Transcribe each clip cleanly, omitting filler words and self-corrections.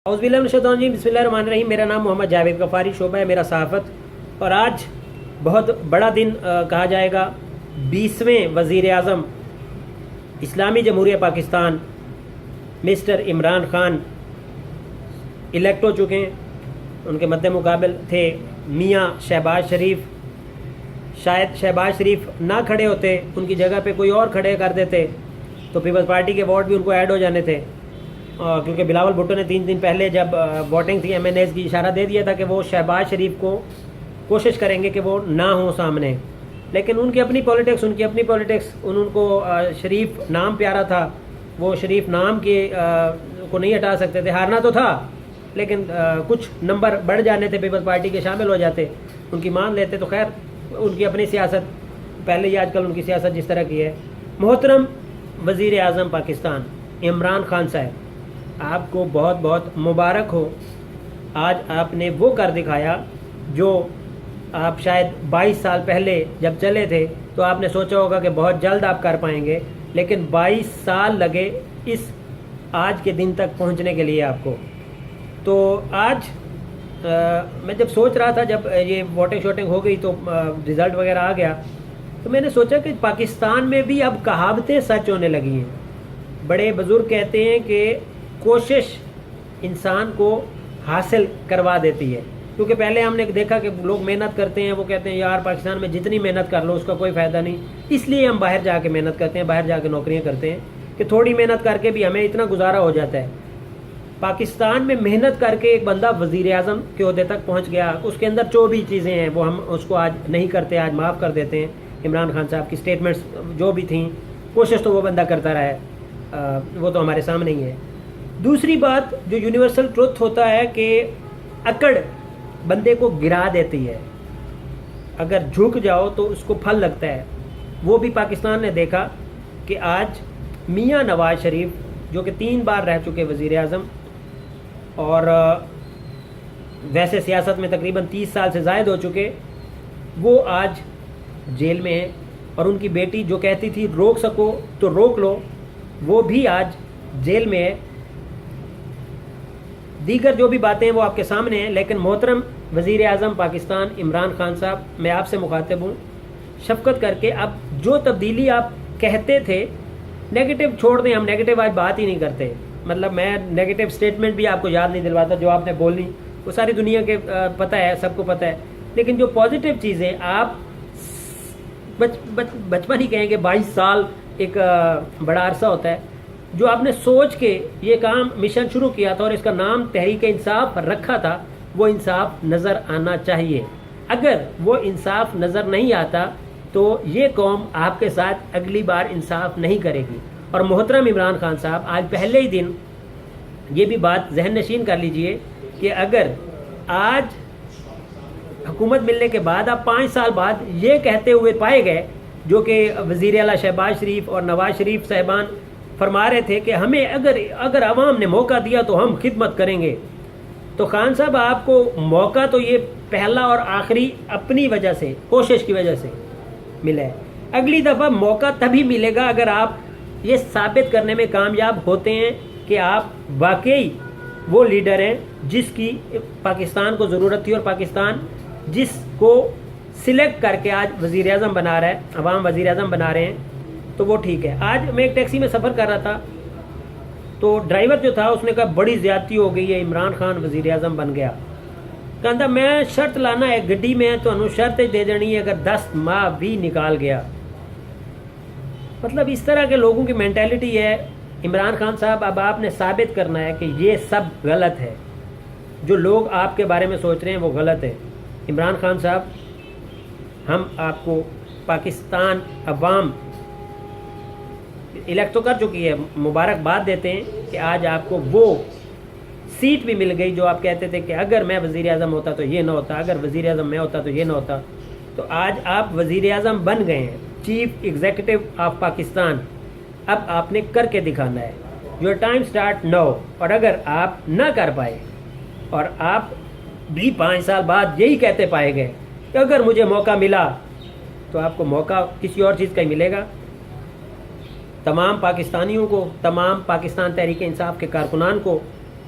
اعوذ باللہ من الشیطان الرجیم، بسم اللہ الرحمن الرحیم۔ میرا نام محمد جاوید غفاری، شعبہ ہے میرا صحافت، اور آج بہت بڑا دن کہا جائے گا۔ 20ویں وزیر اعظم اسلامی جمہوریہ پاکستان مسٹر عمران خان الیکٹ ہو چکے ہیں۔ ان کے مد مقابل تھے میاں شہباز شریف۔ شاید شہباز شریف نہ کھڑے ہوتے، ان کی جگہ پہ کوئی اور کھڑے کر دیتے تو پیپلز پارٹی کے ووٹ بھی ان کو ایڈ ہو جانے تھے، کیونکہ بلاول بھٹو نے 3 دن پہلے جب ووٹنگ تھی MNAs کی، اشارہ دے دیا تھا کہ وہ شہباز شریف کو کوشش کریں گے کہ وہ نہ ہوں سامنے، لیکن ان کی اپنی پولیٹکس، ان کو شریف نام پیارا تھا، وہ شریف نام کے کو نہیں ہٹا سکتے تھے۔ ہارنا تو تھا لیکن کچھ نمبر بڑھ جانے تھے، پیپلز پارٹی کے شامل ہو جاتے، ان کی مان لیتے، تو خیر ان کی اپنی سیاست پہلے ہی، آج کل ان کی سیاست جس طرح کی ہے۔ محترم وزیر اعظم پاکستان عمران خان صاحب، آپ کو بہت بہت مبارک ہو۔ آج آپ نے وہ کر دکھایا جو آپ شاید 22 سال پہلے جب چلے تھے تو آپ نے سوچا ہوگا کہ بہت جلد آپ کر پائیں گے، لیکن 22 سال لگے اس آج کے دن تک پہنچنے کے لیے آپ کو۔ تو آج میں جب سوچ رہا تھا، جب یہ ووٹنگ ہو گئی تو رزلٹ وغیرہ آ گیا، تو میں نے سوچا کہ پاکستان میں بھی اب کہاوتیں سچ ہونے لگی ہیں۔ بڑے بزرگ کہتے ہیں کہ کوشش انسان کو حاصل کروا دیتی ہے، کیونکہ پہلے ہم نے دیکھا کہ لوگ محنت کرتے ہیں، وہ کہتے ہیں یار پاکستان میں جتنی محنت کر لو اس کا کوئی فائدہ نہیں، اس لیے ہم باہر جا کے محنت کرتے ہیں، باہر جا کے نوکریاں کرتے ہیں کہ تھوڑی محنت کر کے بھی ہمیں اتنا گزارا ہو جاتا ہے۔ پاکستان میں محنت کر کے ایک بندہ وزیر اعظم کے عہدے تک پہنچ گیا، اس کے اندر جو بھی چیزیں ہیں وہ ہم اس کو آج نہیں کرتے، آج معاف کر دیتے ہیں۔ عمران خان صاحب کی سٹیٹمنٹس جو بھی تھیں، کوشش تو وہ بندہ کرتا رہا ہے، وہ تو ہمارے سامنے ہی ہے۔ دوسری بات جو یونیورسل ٹروتھ ہوتا ہے کہ اکڑ بندے کو گرا دیتی ہے، اگر جھک جاؤ تو اس کو پھل لگتا ہے۔ وہ بھی پاکستان نے دیکھا کہ آج میاں نواز شریف جو کہ 3 بار رہ چکے وزیر اعظم، اور ویسے سیاست میں تقریباً 30 سال سے زائد ہو چکے، وہ آج جیل میں ہیں، اور ان کی بیٹی جو کہتی تھی روک سکو تو روک لو، وہ بھی آج جیل میں ہے۔ دیگر جو بھی باتیں ہیں وہ آپ کے سامنے ہیں، لیکن محترم وزیر اعظم پاکستان عمران خان صاحب، میں آپ سے مخاطب ہوں، شفقت کر کے اب جو تبدیلی آپ کہتے تھے، نیگیٹو چھوڑ دیں، ہم نیگیٹو آج بات ہی نہیں کرتے، مطلب میں نیگیٹو سٹیٹمنٹ بھی آپ کو یاد نہیں دلواتا، جو آپ نے بولنی وہ ساری دنیا کے پتہ ہے، سب کو پتہ ہے، لیکن جو پازیٹیو چیزیں آپ بچپن ہی کہیں کہ 22 سال ایک بڑا عرصہ ہوتا ہے، جو آپ نے سوچ کے یہ کام مشن شروع کیا تھا اور اس کا نام تحریک انصاف رکھا تھا، وہ انصاف نظر آنا چاہیے۔ اگر وہ انصاف نظر نہیں آتا تو یہ قوم آپ کے ساتھ اگلی بار انصاف نہیں کرے گی۔ اور محترم عمران خان صاحب، آج پہلے ہی دن یہ بھی بات ذہن نشین کر لیجئے کہ اگر آج حکومت ملنے کے بعد آپ 5 سال بعد یہ کہتے ہوئے پائے گئے، جو کہ وزیر اعلیٰ شہباز شریف اور نواز شریف صاحبان فرما رہے تھے کہ ہمیں اگر عوام نے موقع دیا تو ہم خدمت کریں گے، تو خان صاحب آپ کو موقع تو یہ پہلا اور آخری اپنی وجہ سے، کوشش کی وجہ سے ملا ہے۔ اگلی دفعہ موقع تبھی ملے گا اگر آپ یہ ثابت کرنے میں کامیاب ہوتے ہیں کہ آپ واقعی وہ لیڈر ہیں جس کی پاکستان کو ضرورت تھی، اور پاکستان جس کو سلیکٹ کر کے آج وزیر اعظم بنا رہا ہے، عوام وزیر اعظم بنا رہے ہیں، تو وہ ٹھیک ہے۔ آج میں ایک ٹیکسی میں سفر کر رہا تھا، تو ڈرائیور جو تھا اس نے کہا بڑی زیادتی ہو گئی ہے، عمران خان وزیر اعظم بن گیا۔ کہتا میں شرط لانا ہے گڈی میں تو انہوں شرط دے دینی ہے اگر 10 ماہ بھی نکال گیا۔ مطلب اس طرح کے لوگوں کی مینٹیلٹی ہے۔ عمران خان صاحب، اب آپ نے ثابت کرنا ہے کہ یہ سب غلط ہے، جو لوگ آپ کے بارے میں سوچ رہے ہیں وہ غلط ہے۔ عمران خان صاحب، ہم آپ کو پاکستان عوام الیکٹ تو کر چکی ہے، مبارکباد دیتے ہیں کہ آج آپ کو وہ سیٹ بھی مل گئی جو آپ کہتے تھے کہ اگر میں وزیر اعظم ہوتا تو یہ نہ ہوتا، اگر وزیر اعظم میں ہوتا تو یہ نہ ہوتا۔ تو آج آپ وزیر اعظم بن گئے ہیں، چیف ایگزیکٹو آف پاکستان۔ اب آپ نے کر کے دکھانا ہے، یور ٹائم اسٹارٹ ناؤ۔ اور اگر آپ نہ کر پائے اور آپ بھی 5 سال بعد یہی کہتے پائے گئے کہ اگر مجھے موقع ملا، تو آپ کو موقع کسی اور چیز کا ہی ملے گا۔ تمام پاکستانیوں کو، تمام پاکستان تحریک انصاف کے کارکنان کو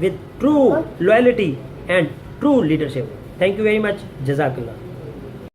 with true loyalty and true leadership. Thank you very much. Jazakallah.